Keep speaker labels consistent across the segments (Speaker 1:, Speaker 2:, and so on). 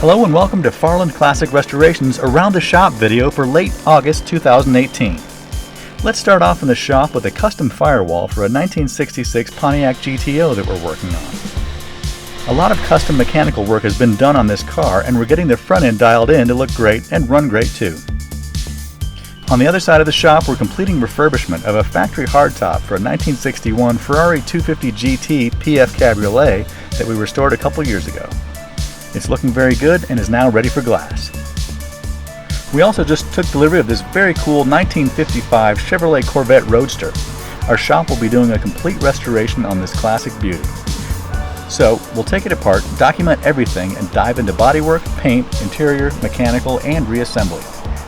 Speaker 1: Hello and welcome to Farland Classic Restoration's Around the Shop video for late August 2018. Let's start off in the shop with a custom firewall for a 1966 Pontiac GTO that we're working on. A lot of custom mechanical work has been done on this car, and we're getting the front end dialed in to look great and run great too. On the other side of the shop, we're completing refurbishment of a factory hardtop for a 1961 Ferrari 250 GT PF Cabriolet that we restored a couple years ago. It's looking very good and is now ready for glass. We also just took delivery of this very cool 1955 Chevrolet Corvette Roadster. Our shop will be doing a complete restoration on this classic beauty. So we'll take it apart, document everything, and dive into bodywork, paint, interior, mechanical, and reassembly.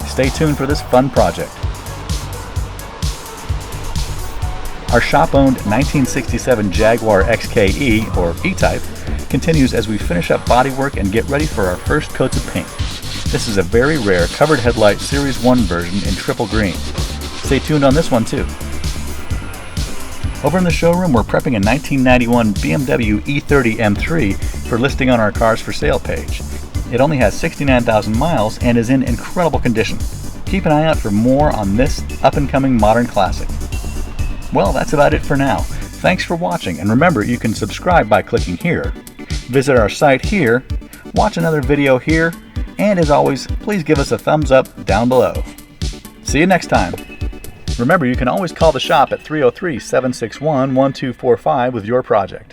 Speaker 1: Stay tuned for this fun project. Our shop-owned 1967 Jaguar XKE, or E-Type, continues as we finish up bodywork and get ready for our first coats of paint. This is a very rare covered headlight Series 1 version in triple green. Stay tuned on this one too. Over in the showroom, we're prepping a 1991 BMW E30 M3 for listing on our cars for sale page. It only has 69,000 miles and is in incredible condition. Keep an eye out for more on this up-and-coming modern classic. Well, that's about it for now. Thanks for watching, and remember, you can subscribe by clicking here, visit our site here, watch another video here, and as always, please give us a thumbs up down below. See you next time. Remember, you can always call the shop at 303-761-1245 with your project.